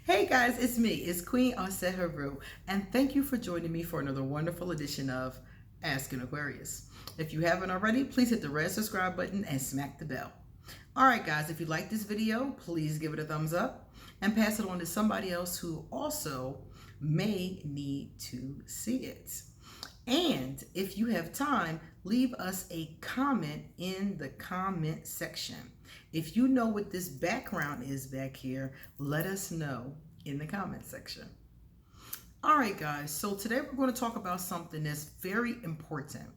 Hey guys, it's me. It's Queen Aseharu, and thank you for joining me for another wonderful edition of Ask an Aquarius. If you haven't already, please hit the red subscribe button and smack the bell. All right, guys, if you like this video, please give it a thumbs up and pass it on to somebody else who also may need to see it. And if you have time, leave us a comment in the comment section. If you know what this background is back here, let us know in the comment section. All right, guys, so today we're going to talk about something that's very important.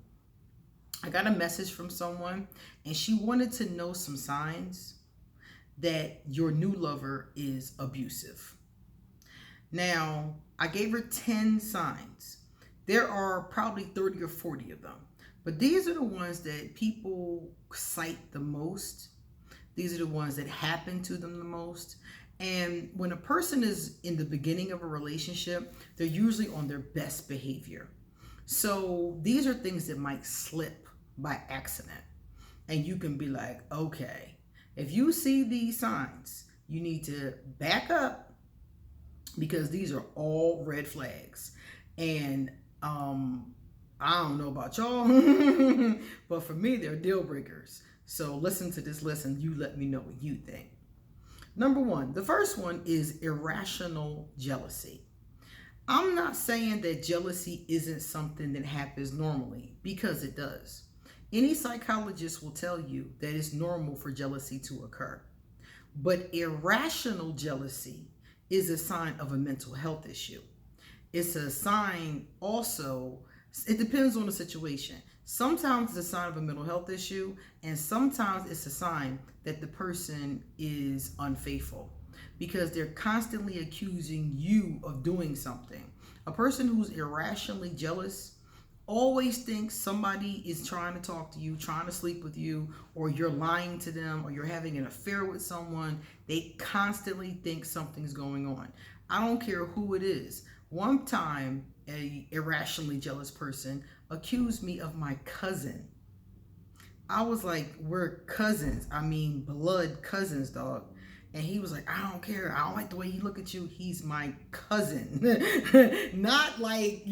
I got a message from someone, and she wanted to know some signs that your new lover is abusive. Now, I gave her 10 signs. There are probably 30 or 40 of them, but these are the ones that people cite the most. These are the ones that happen to them the most. And when a person is in the beginning of a relationship, they're usually on their best behavior. So these are things that might slip by accident. And you can be like, okay, if you see these signs, you need to back up because these are all red flags. And I don't know about y'all, but for me, they're deal breakers. So listen to this lesson. You let me know what you think. Number one, the first one is irrational jealousy. I'm not saying that jealousy isn't something that happens normally, because it does. Any psychologist will tell you that it's normal for jealousy to occur. But irrational jealousy is a sign of a mental health issue. It's a sign also, it depends on the situation. Sometimes it's a sign of a mental health issue, and sometimes it's a sign that the person is unfaithful because they're constantly accusing you of doing something. A person who's irrationally jealous always thinks somebody is trying to talk to you, trying to sleep with you, or you're lying to them, or you're having an affair with someone. They constantly think something's going on. I don't care who it is. One time, a irrationally jealous person accused me of my cousin. I was like, we're cousins. I mean, blood cousins, dog. And he was like, I don't care. I don't like the way he look at you. He's my cousin. Not like,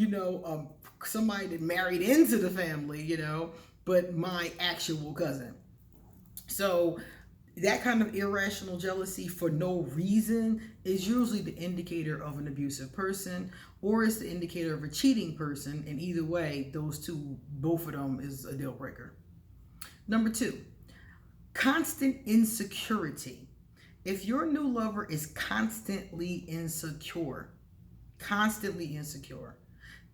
somebody that married into the family, but my actual cousin. So that kind of irrational jealousy for no reason is usually the indicator of an abusive person, or it's the indicator of a cheating person. And either way, both of them is a deal breaker. Number two, constant insecurity. If your new lover is constantly insecure,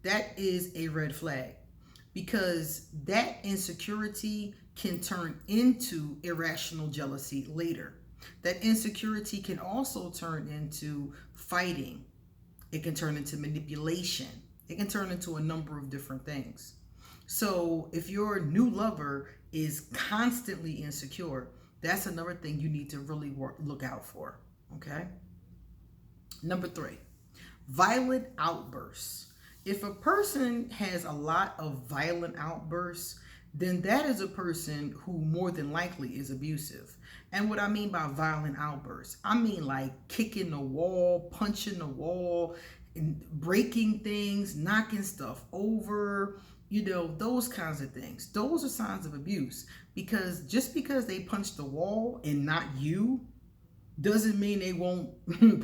that is a red flag, because that insecurity can turn into irrational jealousy later. That insecurity can also turn into fighting. It can turn into manipulation. It can turn into a number of different things. So if your new lover is constantly insecure, that's another thing you need to really look out for, okay? Number three, violent outbursts. If a person has a lot of violent outbursts, then that is a person who more than likely is abusive. And what I mean by violent outbursts, I mean like kicking the wall, punching the wall, and breaking things, knocking stuff over, those kinds of things. Those are signs of abuse, because just because they punch the wall and not you doesn't mean they won't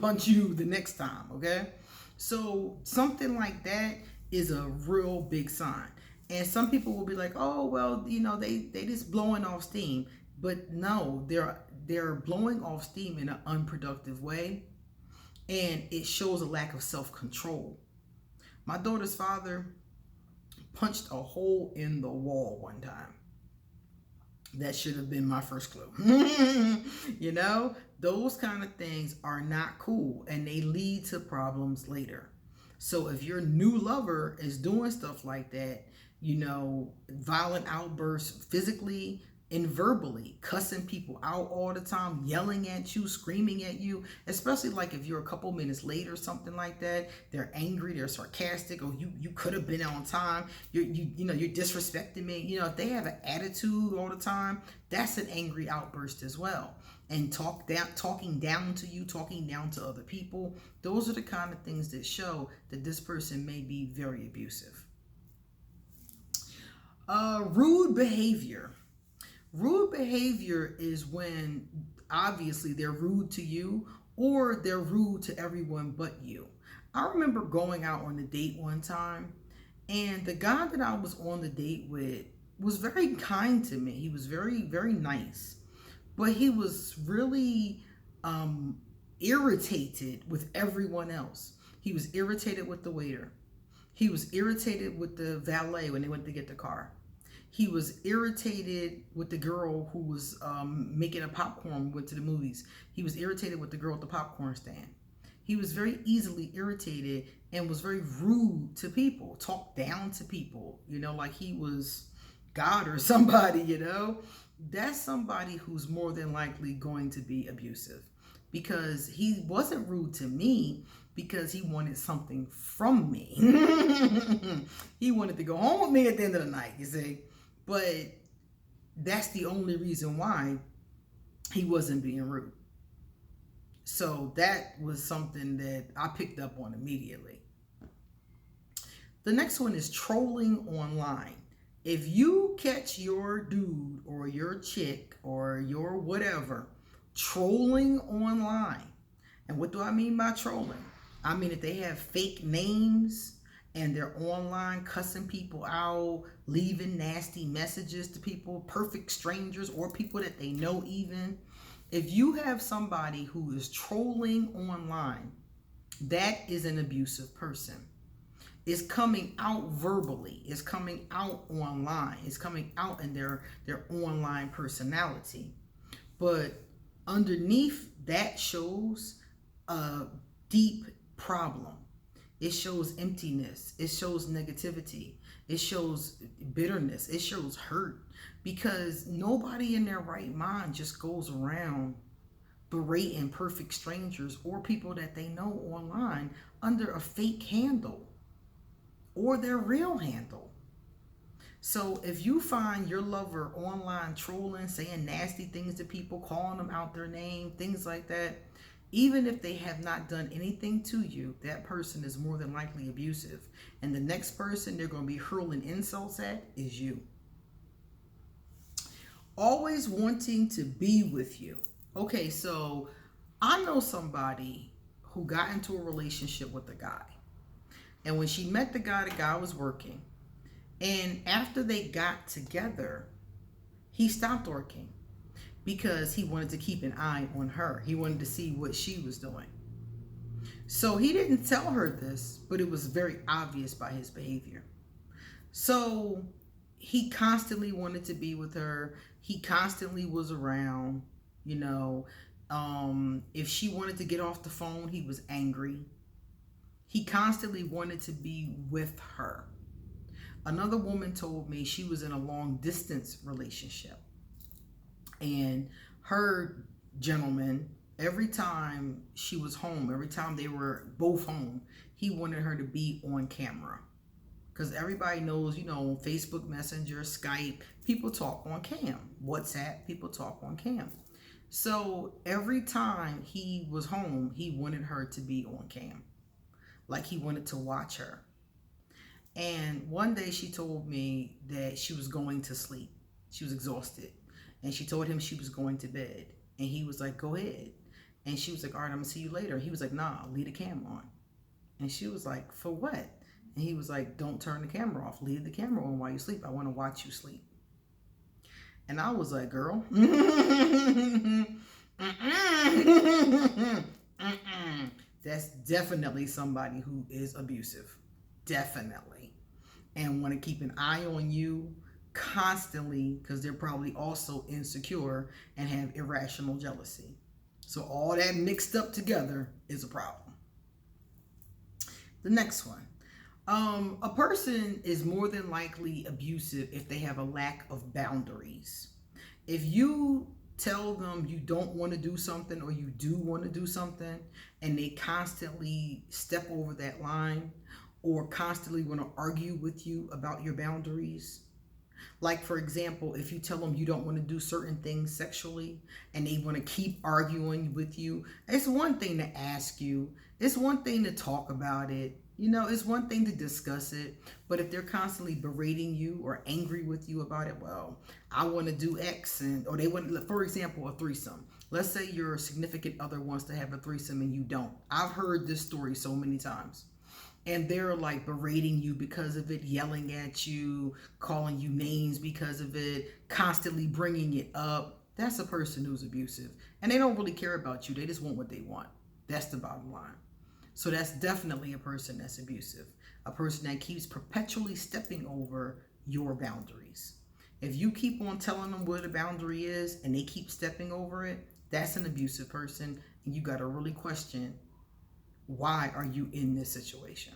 punch you the next time, okay? So something like that is a real big sign. And some people will be like, oh, well, they just blowing off steam. But no, they're blowing off steam in an unproductive way. And it shows a lack of self-control. My daughter's father punched a hole in the wall one time. That should have been my first clue. Those kind of things are not cool, and they lead to problems later. So if your new lover is doing stuff like that, violent outbursts physically and verbally, cussing people out all the time, yelling at you, screaming at you, especially like if you're a couple minutes late or something like that, they're angry, they're sarcastic, or you could have been on time, you're disrespecting me. If they have an attitude all the time, that's an angry outburst as well. and talking down to you, talking down to other people. Those are the kind of things that show that this person may be very abusive. Rude behavior. Rude behavior is when obviously they're rude to you or they're rude to everyone but you. I remember going out on a date one time, and the guy that I was on the date with was very kind to me. He was very, very nice, but he was really irritated with everyone else. He was irritated with the waiter. He was irritated with the valet when they went to get the car. He was irritated with the girl who was making a popcorn when we went to the movies. He was irritated with the girl at the popcorn stand. He was very easily irritated and was very rude to people, talked down to people, like he was God or somebody, That's somebody who's more than likely going to be abusive, because he wasn't rude to me because he wanted something from me. He wanted to go home with me at the end of the night, you see. But that's the only reason why he wasn't being rude. So that was something that I picked up on immediately. The next one is trolling online. If you catch your dude or your chick or your whatever trolling online, and what do I mean by trolling? I mean if they have fake names and they're online cussing people out, leaving nasty messages to people, perfect strangers or people that they know even. If you have somebody who is trolling online, that is an abusive person. It's coming out verbally. It's coming out online. It's coming out in their online personality. But underneath that shows a deep problem. It shows emptiness. It shows negativity. It shows bitterness. It shows hurt. Because nobody in their right mind just goes around berating perfect strangers or people that they know online under a fake handle or their real handle. So if you find your lover online trolling, saying nasty things to people, calling them out their name, things like that, even if they have not done anything to you, that person is more than likely abusive. And the next person they're going to be hurling insults at is you. Always wanting to be with you. Okay, so I know somebody who got into a relationship with a guy. And when she met the guy was working. And after they got together, he stopped working because he wanted to keep an eye on her. He wanted to see what she was doing. So he didn't tell her this, but it was very obvious by his behavior. So he constantly wanted to be with her. He constantly was around, if she wanted to get off the phone, he was angry. He constantly wanted to be with her. Another woman told me she was in a long distance relationship. And her gentleman, every time she was home, every time they were both home, he wanted her to be on camera. Because everybody knows, Facebook Messenger, Skype, people talk on cam. WhatsApp, people talk on cam. So every time he was home, he wanted her to be on cam. Like he wanted to watch her. And one day she told me that she was going to sleep. She was exhausted. And she told him she was going to bed. And he was like, go ahead. And she was like, all right, I'm going to see you later. He was like, nah, leave the camera on. And she was like, for what? And he was like, don't turn the camera off. Leave the camera on while you sleep. I want to watch you sleep. And I was like, girl. That's definitely somebody who is abusive. Definitely. And want to keep an eye on you constantly because they're probably also insecure and have irrational jealousy. So all that mixed up together is a problem. The next one. A person is more than likely abusive if they have a lack of boundaries. If you tell them you don't want to do something or you do want to do something and they constantly step over that line or constantly want to argue with you about your boundaries, Like, for example, if you tell them you don't want to do certain things sexually and they want to keep arguing with you, it's one thing to ask you, it's one thing to talk about it, it's one thing to discuss it. But if they're constantly berating you or angry with you about it, well, I want to do X, or they want, for example, a threesome. Let's say your significant other wants to have a threesome and you don't. I've heard this story so many times. And they're like berating you because of it, yelling at you, calling you names because of it, constantly bringing it up. That's a person who's abusive. And they don't really care about you. They just want what they want. That's the bottom line. So that's definitely a person that's abusive. A person that keeps perpetually stepping over your boundaries. If you keep on telling them what a boundary is and they keep stepping over it, that's an abusive person. And you got to really question, why are you in this situation?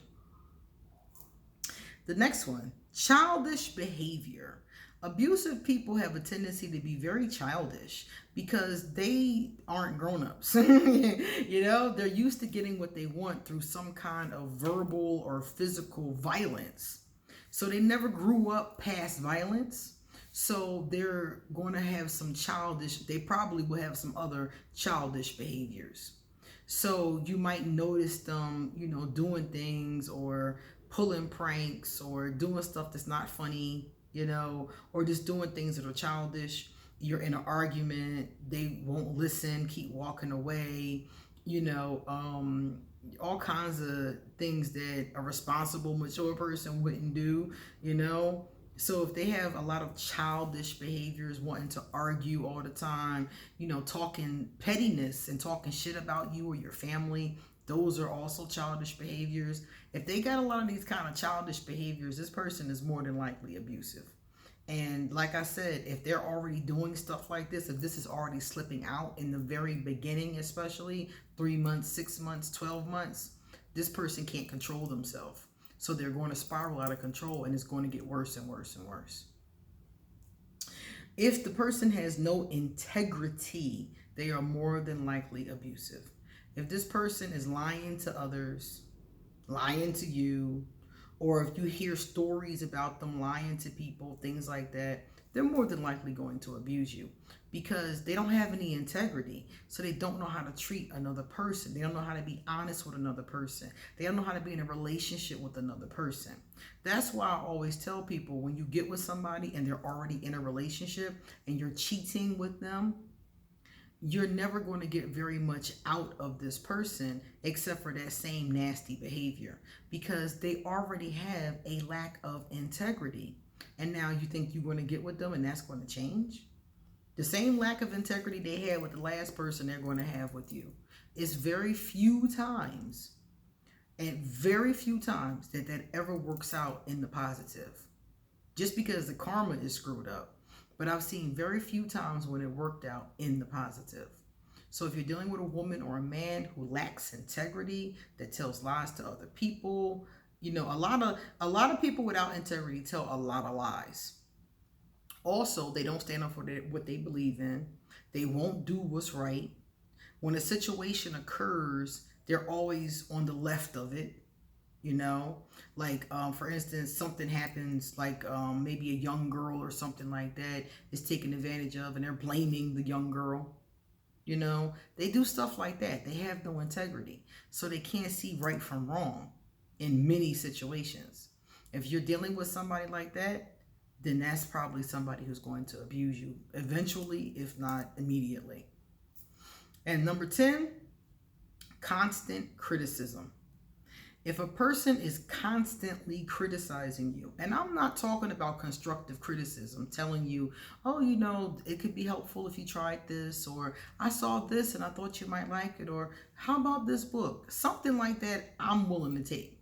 The next one, childish behavior. Abusive people have a tendency to be very childish because they aren't grown-ups. They're used to getting what they want through some kind of verbal or physical violence. So they never grew up past violence. So they're going to have some they probably will have some other childish behaviors. So you might notice them, doing things or pulling pranks or doing stuff that's not funny, or just doing things that are childish. You're in an argument, they won't listen, keep walking away, all kinds of things that a responsible, mature person wouldn't do, So if they have a lot of childish behaviors, wanting to argue all the time, talking pettiness and talking shit about you or your family, those are also childish behaviors. If they got a lot of these kind of childish behaviors, this person is more than likely abusive. And like I said, if they're already doing stuff like this, if this is already slipping out in the very beginning, especially 3 months, 6 months, 12 months, this person can't control themselves. So they're going to spiral out of control and it's going to get worse and worse and worse. If the person has no integrity, they are more than likely abusive. If this person is lying to others, lying to you, or if you hear stories about them lying to people, things like that, they're more than likely going to abuse you because they don't have any integrity. So they don't know how to treat another person. They don't know how to be honest with another person. They don't know how to be in a relationship with another person. That's why I always tell people, when you get with somebody and they're already in a relationship and you're cheating with them, you're never going to get very much out of this person except for that same nasty behavior, because they already have a lack of integrity. And now you think you're going to get with them and that's going to change? The same lack of integrity they had with the last person, they're going to have with you. It's very few times that ever works out in the positive, just because the karma is screwed up. But I've seen very few times when it worked out in the positive. So if you're dealing with a woman or a man who lacks integrity, that tells lies to other people, a lot of people without integrity tell a lot of lies. Also, they don't stand up for what they believe in. They won't do what's right. When a situation occurs, they're always on the left of it. Like for instance, something happens, like maybe a young girl or something like that is taken advantage of and they're blaming the young girl. They do stuff like that. They have no integrity, so they can't see right from wrong in many situations. If you're dealing with somebody like that, then that's probably somebody who's going to abuse you eventually, if not immediately. And number 10, constant criticism. If a person is constantly criticizing you, and I'm not talking about constructive criticism, telling you, oh, it could be helpful if you tried this, or I saw this and I thought you might like it, or how about this book? Something like that, I'm willing to take.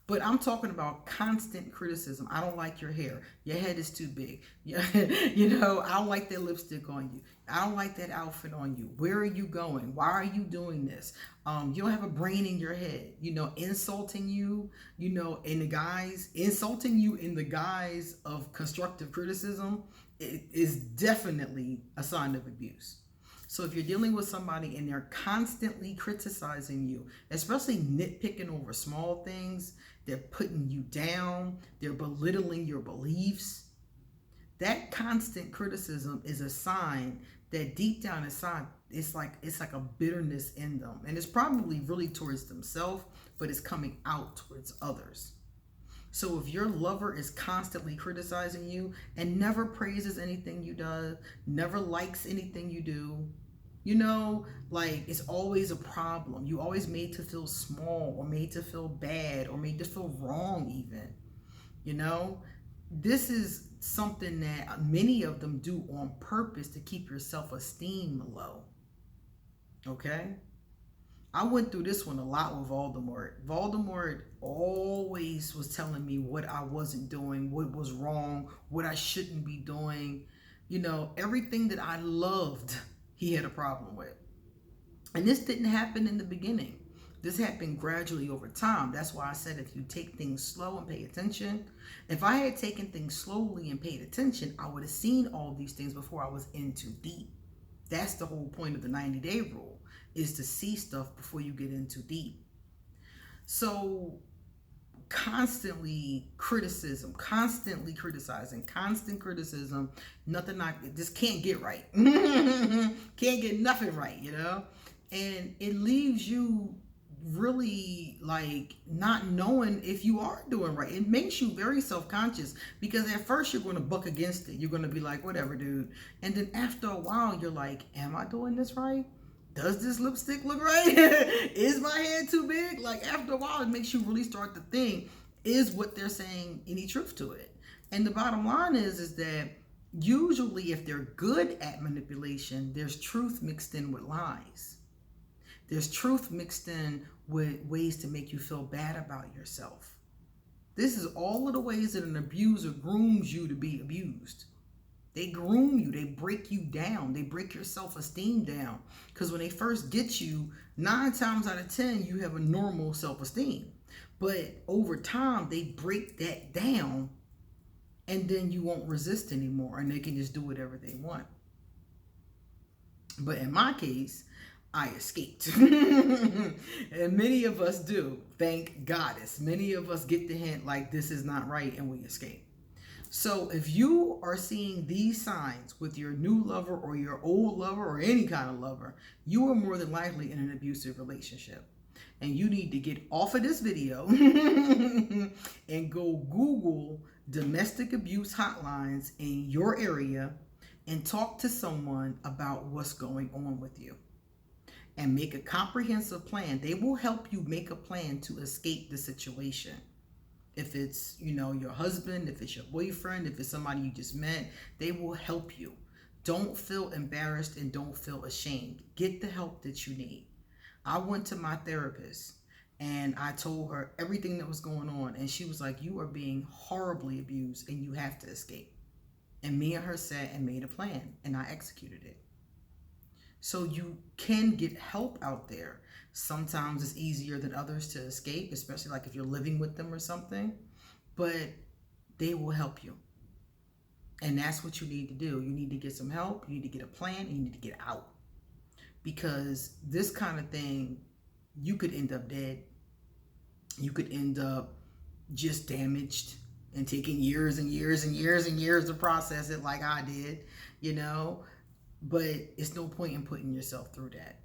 But I'm talking about constant criticism. I don't like your hair. Your head is too big. I don't like that lipstick on you. I don't like that outfit on you. Where are you going? Why are you doing this? You don't have a brain in your head. Insulting you, insulting you in the guise of constructive criticism is definitely a sign of abuse. So if you're dealing with somebody and they're constantly criticizing you, especially nitpicking over small things, they're putting you down, they're belittling your beliefs, That constant criticism is a sign that deep down inside, it's like a bitterness in them. And it's probably really towards themselves, but it's coming out towards others. So if your lover is constantly criticizing you and never praises anything you do, never likes anything you do, you know, like it's always a problem. You always made to feel small or made to feel bad or made to feel wrong even, you know, this is something that many of them do on purpose to keep your self-esteem low. Okay? I went through this one a lot with Voldemort. Voldemort always was telling me what I wasn't doing, what was wrong, what I shouldn't be doing. You know, everything that I loved, he had a problem with. And this didn't happen in the beginning. This happened gradually over time. That's why I said if you take things slow and pay attention. If I had taken things slowly and paid attention, I would have seen all these things before I was in too deep. That's the whole point of the 90-day rule, is to see stuff before you get in too deep. So constantly criticism, constantly criticizing, constant criticism, nothing just can't get right. Can't get nothing right, you know? And it leaves you really like not knowing if you are doing right. It makes you very self-conscious because at first you're going to buck against it. You're going to be like, whatever, dude. And then after a while, you're like, am I doing this right? Does this lipstick look right? Is my head too big? Like after a while, it makes you really start to think, is what they're saying any truth to it? And the bottom line is that usually if they're good at manipulation, there's truth mixed in with lies. There's truth mixed in with ways to make you feel bad about yourself. This is all of the ways that an abuser grooms you to be abused. They groom you. They break you down. They break your self-esteem down. Because when they first get you, 9 times out of 10, you have a normal self-esteem. But over time, they break that down and then you won't resist anymore and they can just do whatever they want. But in my case, I escaped. And many of us do. Thank goddess. Many of us get the hint like this is not right and we escape. So if you are seeing these signs with your new lover or your old lover or any kind of lover, you are more than likely in an abusive relationship. And you need to get off of this video and go Google domestic abuse hotlines in your area and talk to someone about what's going on with you. And make a comprehensive plan. They will help you make a plan to escape the situation. If it's, you know, your husband, if it's your boyfriend, if it's somebody you just met, they will help you. Don't feel embarrassed and don't feel ashamed. Get the help that you need. I went to my therapist and I told her everything that was going on. And she was like, you are being horribly abused and you have to escape. And me and her sat and made a plan and I executed it. So you can get help out there. Sometimes it's easier than others to escape, especially like if you're living with them or something, but they will help you. And that's what you need to do. You need to get some help. You need to get a plan and you need to get out. Because this kind of thing, you could end up dead. You could end up just damaged and taking years and years and years and years to process it like I did, you know. But it's no point in putting yourself through that.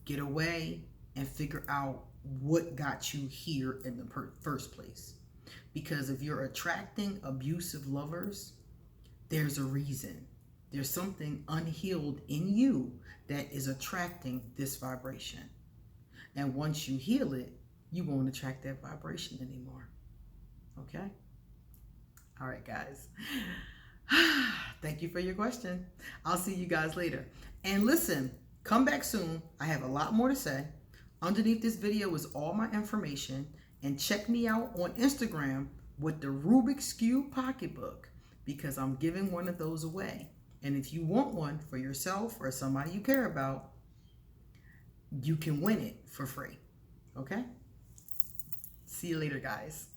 Get away and figure out what got you here in the first place. Because if you're attracting abusive lovers, there's a reason. There's something unhealed in you that is attracting this vibration. And once you heal it, you won't attract that vibration anymore. Okay? All right, guys. Thank you for your question. I'll see you guys later. And listen, come back soon. I have a lot more to say. Underneath this video is all my information. And check me out on Instagram with the Rubik's Cube pocketbook because I'm giving one of those away. And if you want one for yourself or somebody you care about, you can win it for free. Okay? See you later, guys.